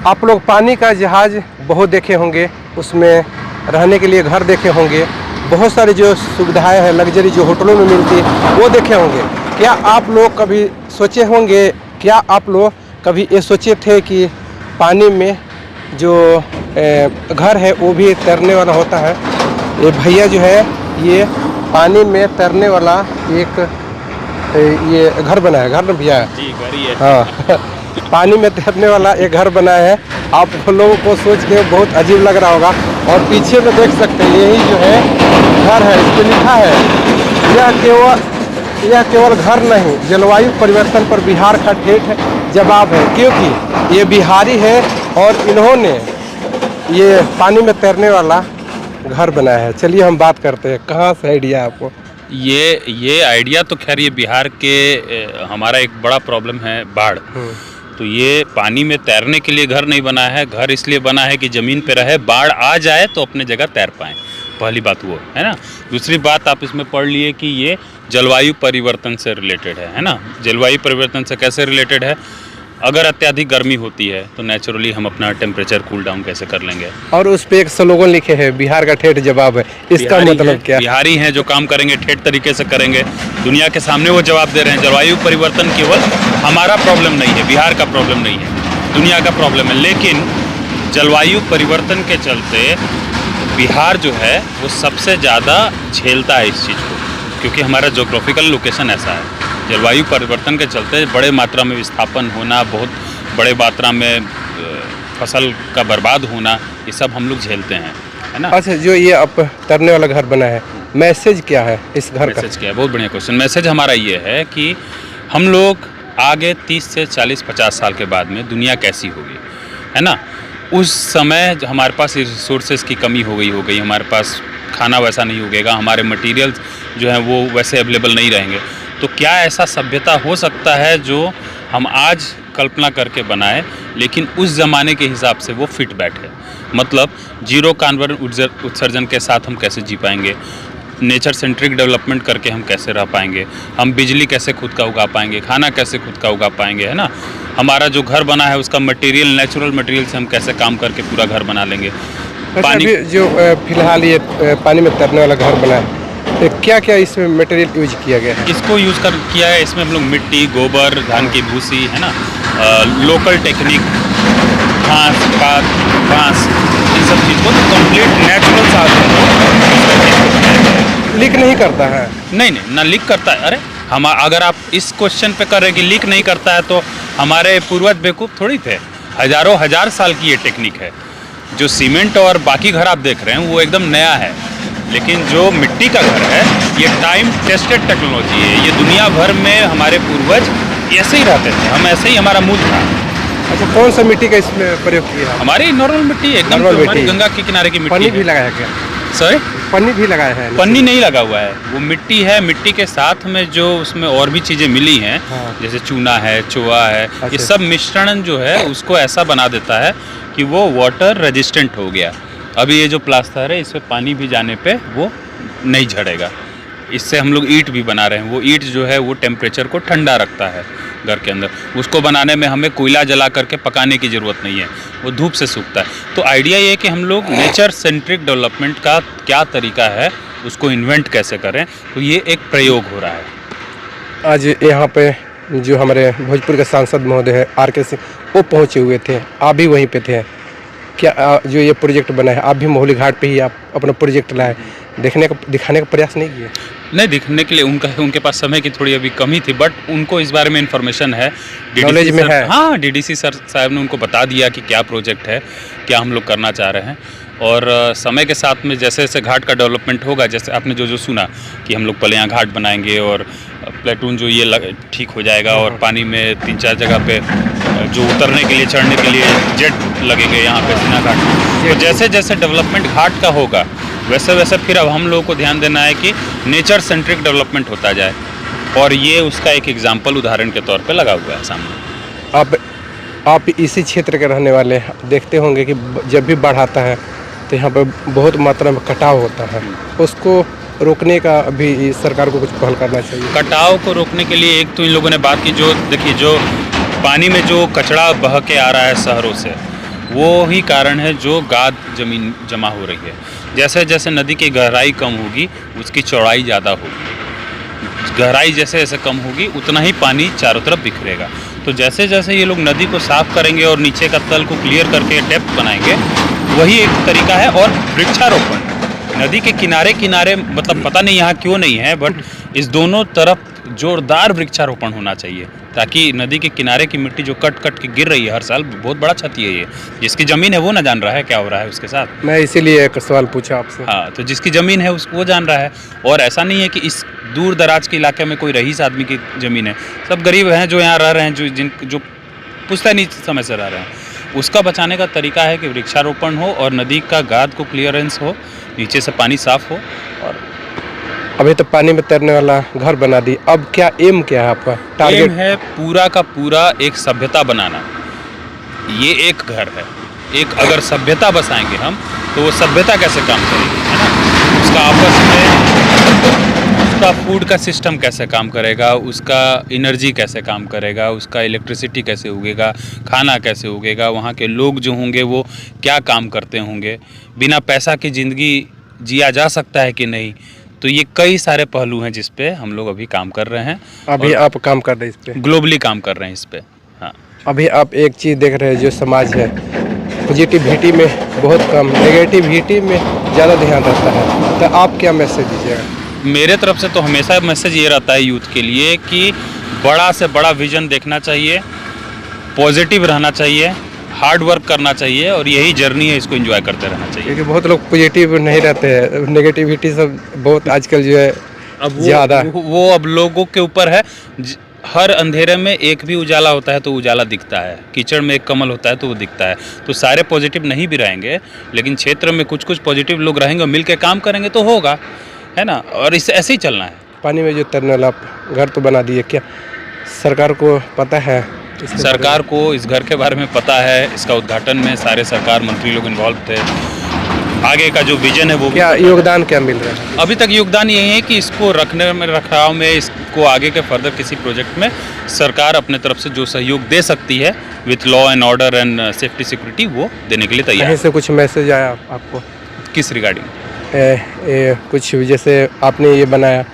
आप लोग पानी का जहाज़ बहुत देखे होंगे, उसमें रहने के लिए घर देखे होंगे, बहुत सारी जो सुविधाएं हैं लग्जरी जो होटलों में मिलती है वो देखे होंगे। क्या आप लोग कभी सोचे होंगे, क्या आप लोग कभी ये सोचे थे कि पानी में जो घर है वो भी तैरने वाला होता है? ये भैया जो है ये पानी में तैरने वाला एक ये घर बनाया है, घर ना भैया? जी घर ही है। हाँ पानी में तैरने वाला एक घर बनाया है। आप लोगों को सोच के बहुत अजीब लग रहा होगा। और पीछे में देख सकते हैं यही जो है घर है, इस पर लिखा है यह केवल घर नहीं, जलवायु परिवर्तन पर बिहार का ठेठ जवाब है। क्योंकि ये बिहारी है और इन्होंने ये पानी में तैरने वाला घर बनाया है। चलिए हम बात करते हैं, कहाँ से आइडिया आपको? ये आइडिया तो खैर ये बिहार के हमारा एक बड़ा प्रॉब्लम है बाढ़। तो ये पानी में तैरने के लिए घर नहीं बना है, घर इसलिए बना है कि ज़मीन पे रहे, बाढ़ आ जाए तो अपने जगह तैर पाएँ। पहली बात वो है ना। दूसरी बात आप इसमें पढ़ लिए कि ये जलवायु परिवर्तन से रिलेटेड है ना। जलवायु परिवर्तन से कैसे रिलेटेड है? अगर अत्यधिक गर्मी होती है तो नेचुरली हम अपना टेम्परेचर कूल डाउन कैसे कर लेंगे। और उस पे एक स्लोगन लिखे हैं, बिहार का ठेठ जवाब है। इसका मतलब क्या? बिहारी हैं जो काम करेंगे ठेठ तरीके से करेंगे, दुनिया के सामने वो जवाब दे रहे हैं। जलवायु परिवर्तन केवल हमारा प्रॉब्लम नहीं है, बिहार का प्रॉब्लम नहीं है, दुनिया का प्रॉब्लम है। लेकिन जलवायु परिवर्तन के चलते बिहार जो है वो सबसे ज़्यादा झेलता है इस चीज़ को, क्योंकि हमारा जोग्राफिकल लोकेशन ऐसा है। जलवायु परिवर्तन के चलते बड़े मात्रा में विस्थापन होना, बहुत बड़े मात्रा में फसल का बर्बाद होना, ये सब हम लोग झेलते हैं, है ना। अच्छा, जो ये आप तैरने वाला घर बना है, मैसेज क्या है इस घर का? मैसेज क्या है? बहुत बढ़िया क्वेश्चन। मैसेज हमारा ये है कि हम लोग आगे 30 से 40-50 साल के बाद में दुनिया कैसी होगी, है ना। उस समय हमारे पास रिसोर्सेज की कमी हो गई, हमारे पास खाना वैसा नहीं उगेगा, हमारे मटेरियल्स जो हैं वो वैसे अवेलेबल नहीं रहेंगे। तो क्या ऐसा सभ्यता हो सकता है जो हम आज कल्पना करके बनाए, लेकिन उस ज़माने के हिसाब से वो फिट बैठे? मतलब जीरो कार्बन उत्सर्जन के साथ हम कैसे जी पाएंगे, नेचर सेंट्रिक डेवलपमेंट करके हम कैसे रह पाएंगे, हम बिजली कैसे खुद का उगा पाएंगे, खाना कैसे खुद का उगा पाएंगे, है ना। हमारा जो घर बना है उसका मटेरियल, नेचुरल मटेरियल से हम कैसे काम करके पूरा घर बना लेंगे। पानी जो फिलहाल ये पानी में तैरने वाला घर बना है, क्या क्या इसमें मटेरियल यूज किया गया है? इसको यूज़ किया है, इसमें हम लोग मिट्टी, गोबर, धान की भूसी, है ना, लोकल टेक्निक, घास पात, बांस, इन सब चीज़ को तो कंप्लीट नेचुरल साधन लीक नहीं करता है? नहीं, ना लीक करता है। अरे हम अगर आप इस क्वेश्चन पे कर रहे हैं कि लीक नहीं करता है, तो हमारे पूर्वज बेवकूफ़ थोड़ी थे। हज़ारों हजार साल की ये टेक्निक है। जो सीमेंट और बाकी घर आप देख रहे हैं वो एकदम नया है, लेकिन जो मिट्टी का घर है ये टाइम टेस्टेड टेक्नोलॉजी है। ये दुनिया भर में हमारे पूर्वज ऐसे ही रहते थे, हम ऐसे ही, हमारा मूल था। अच्छा, कौन सा मिट्टी का इसमें प्रयोग किया? हमारी नॉर्मल मिट्टी, एकदम हमारी गंगा के किनारे की मिट्टी। पन्नी भी लगाया क्या? सॉरी, पन्नी भी लगाया है? पन्नी नहीं लगा हुआ है, वो मिट्टी है। मिट्टी के साथ में जो उसमें और भी चीज़ें मिली हैं, हाँ। जैसे चूना है, चोआ है, ये सब मिश्रण जो है उसको ऐसा बना देता है कि वो वाटर रेजिस्टेंट हो गया। अभी ये जो प्लास्टर है इस पर पानी भी जाने पे वो नहीं झड़ेगा। इससे हम लोग ईंट भी बना रहे हैं। वो ईंट जो है वो टेम्परेचर को ठंडा रखता है घर के अंदर। उसको बनाने में हमें कोयला जला करके पकाने की ज़रूरत नहीं है, वो धूप से सूखता है। तो आइडिया ये है कि हम लोग नेचर सेंट्रिक डेवलपमेंट का क्या तरीका है, उसको इन्वेंट कैसे करें। तो ये एक प्रयोग हो रहा है। आज यहाँ पे जो हमारे भोजपुर के सांसद महोदय है RK सिंह, वो पहुँचे हुए थे, आप भी वहीं पे थे। क्या जो ये प्रोजेक्ट बना है, आप भी मोहली घाट पे ही आप अपना प्रोजेक्ट लाए, दिखाने का प्रयास नहीं किया? नहीं, दिखने के लिए उनके पास समय की थोड़ी अभी कमी थी, बट उनको इस बारे में इन्फॉर्मेशन है, नॉलेज में है। हाँ, DDC सर साहब ने उनको बता दिया कि क्या प्रोजेक्ट है, क्या हम लोग करना चाह रहे हैं। और समय के साथ में जैसे जैसे घाट का डेवलपमेंट होगा, जैसे आपने जो सुना कि हम लोग पहले यहाँ घाट बनाएंगे और प्लेटून जो ये ठीक हो जाएगा, और पानी में 3-4 जगह पे जो उतरने के लिए, चढ़ने के लिए जेट लगेंगे यहाँ पे सीना घाट। तो जैसे जैसे डेवलपमेंट घाट का होगा वैसे वैसे फिर अब हम लोगों को ध्यान देना है कि नेचर सेंट्रिक डेवलपमेंट होता जाए, और ये उसका एक एग्जाम्पल उदाहरण के तौर पे लगा हुआ है सामने। आप इसी क्षेत्र के रहने वाले देखते होंगे कि जब भी बाढ़ आता है तो यहाँ पर बहुत मात्रा में कटाव होता है, उसको रोकने का अभी सरकार को कुछ पहल करना चाहिए। कटाव को रोकने के लिए एक तो इन लोगों ने बात की, जो देखिए जो पानी में जो कचरा बह के आ रहा है शहरों से, वो ही कारण है जो गाद जमीन जमा हो रही है। जैसे जैसे नदी की गहराई कम होगी उसकी चौड़ाई ज़्यादा होगी, गहराई जैसे जैसे कम होगी उतना ही पानी चारों तरफ बिखरेगा। तो जैसे जैसे ये लोग नदी को साफ़ करेंगे और नीचे का तल को क्लियर करके डेप्थ बनाएंगे, वही एक तरीका है। और वृक्षारोपण नदी के किनारे किनारे, मतलब पता नहीं यहाँ क्यों नहीं है, बट इस दोनों तरफ जोरदार वृक्षारोपण होना चाहिए, ताकि नदी के किनारे की मिट्टी जो कट कट के गिर रही है हर साल, बहुत बड़ा क्षति है ये। जिसकी ज़मीन है वो ना जान रहा है क्या हो रहा है उसके साथ। मैं इसीलिए एक सवाल पूछा आपसे। हाँ, तो जिसकी ज़मीन है वो जान रहा है। और ऐसा नहीं है कि इस दूर दराज के इलाके में कोई रईस आदमी की ज़मीन है, सब गरीब हैं जो यहाँ रह रहे हैं, जो पुश्तैनी समय से रह रहे हैं। उसका बचाने का तरीका है कि वृक्षारोपण हो और नदी का गाद को क्लियरेंस हो, नीचे से पानी साफ हो। और अभी तो पानी में तैरने वाला घर बना दी, अब क्या एम क्या है आपका एम टारगेट? है पूरा का पूरा एक सभ्यता बनाना। ये एक घर है, एक अगर सभ्यता बसाएंगे हम तो वो सभ्यता कैसे काम करेगी, है ना। उसका आपस में उसका फूड का सिस्टम कैसे काम करेगा, उसका एनर्जी कैसे काम करेगा, उसका इलेक्ट्रिसिटी कैसे उगेगा, खाना कैसे उगेगा, वहाँ के लोग जो होंगे वो क्या काम करते होंगे, बिना पैसा की ज़िंदगी जिया जा सकता है कि नहीं। तो ये कई सारे पहलू हैं जिस पे हम लोग अभी काम कर रहे हैं। अभी आप काम कर रहे हैं इस पे, ग्लोबली काम कर रहे हैं इस पे। हाँ, अभी आप एक चीज़ देख रहे हैं, जो समाज है पॉजिटिविटी में बहुत कम, नेगेटिविटी में ज़्यादा ध्यान रहता है, तो आप क्या मैसेज दीजिएगा? मेरे तरफ से तो हमेशा मैसेज ये रहता है यूथ के लिए कि बड़ा से बड़ा विजन देखना चाहिए, पॉजिटिव रहना चाहिए, हार्ड वर्क करना चाहिए, और यही जर्नी है, इसको एंजॉय करते रहना चाहिए। क्योंकि बहुत लोग पॉजिटिव नहीं रहते हैं, नेगेटिविटी सब बहुत आजकल जो है अब ज़्यादा। वो अब लोगों के ऊपर है। हर अंधेरे में एक भी उजाला होता है तो उजाला दिखता है, कीचड़ में एक कमल होता है तो वो दिखता है। तो सारे पॉजिटिव नहीं भी रहेंगे, लेकिन क्षेत्र में कुछ कुछ पॉजिटिव लोग रहेंगे और मिल के काम करेंगे तो होगा, है ना। और इससे ऐसे ही चलना है। पानी में जो तैरने वाला घर तो बना दिए, क्या सरकार को पता है इसके बारे में? सरकार को इस घर के बारे में पता है। इसका उद्घाटन में सारे सरकार मंत्री लोग इन्वॉल्व थे। आगे का जो विजन है वो भी क्या योगदान क्या मिल रहा है? अभी तक योगदान यही है कि इसको रखने में, रखरखाव में, इसको आगे के फर्दर किसी प्रोजेक्ट में सरकार अपने तरफ से जो सहयोग दे सकती है with law and order and safety security, वो देने के लिए तैयार कहीं है। से कुछ मैसेज आया आपको? किस रिगार्डिंग? कुछ जैसे आपने ये बनाया,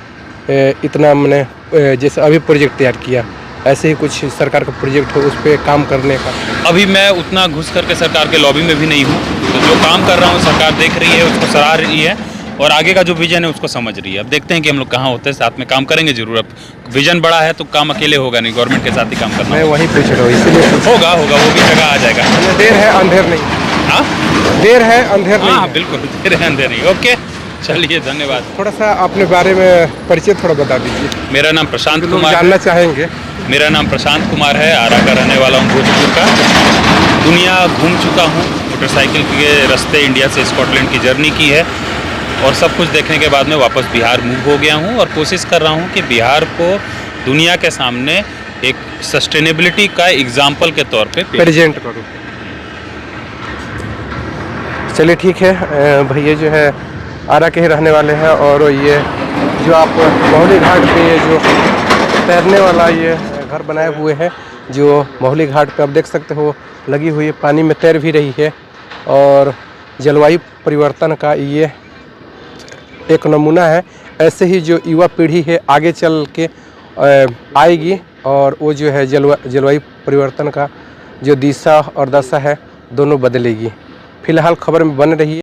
इतना मैंने जैसे अभी प्रोजेक्ट तैयार किया, ऐसे ही कुछ सरकार का प्रोजेक्ट हो उस पर काम करने का? अभी मैं उतना घुस करके सरकार के लॉबी में भी नहीं हूँ, तो जो काम कर रहा हूँ सरकार देख रही है, उसको सराह रही है, और आगे का जो विजन है उसको समझ रही है। अब देखते हैं कि हम लोग कहाँ होते हैं, साथ में काम करेंगे जरूर। अब विजन बड़ा है तो काम अकेले होगा नहीं, गवर्नमेंट के साथ ही काम करना मैं वही पूछ रहा हूँ, इसीलिए होगा। वो भी जगह आ जाएगा। देर है अंधेर नहीं। हाँ देर है अंधेर नहीं हाँ, है। बिल्कुल, देर है अंधेर नहीं। ओके, चलिए, धन्यवाद। थोड़ा सा अपने बारे में परिचय थोड़ा बता दीजिए, मेरा नाम प्रशांत लोग कुमार है। जानना चाहेंगे। मेरा नाम प्रशांत कुमार है, आरा का रहने वाला हूँ, भोजपुर का। दुनिया घूम चुका हूँ, मोटरसाइकिल के रास्ते इंडिया से स्कॉटलैंड की जर्नी की है, और सब कुछ देखने के बाद में वापस बिहार मूव हो गया हूँ, और कोशिश कर रहा हूँ कि बिहार को दुनिया के सामने एक सस्टेनेबिलिटी का एग्जाम्पल के तौर पे प्रेजेंट करूँ। चलिए ठीक है, भैया जो है आरा के ही रहने वाले हैं, और ये जो आप महुली घाट पे ये जो तैरने वाला ये घर बनाए हुए हैं, जो महुली घाट पे आप देख सकते हो लगी हुई है, पानी में तैर भी रही है, और जलवायु परिवर्तन का ये एक नमूना है। ऐसे ही जो युवा पीढ़ी है आगे चल के आएगी, और वो जो है जलवायु परिवर्तन का जो दिशा और दशा है दोनों बदलेगी। फिलहाल खबर में बन रही है।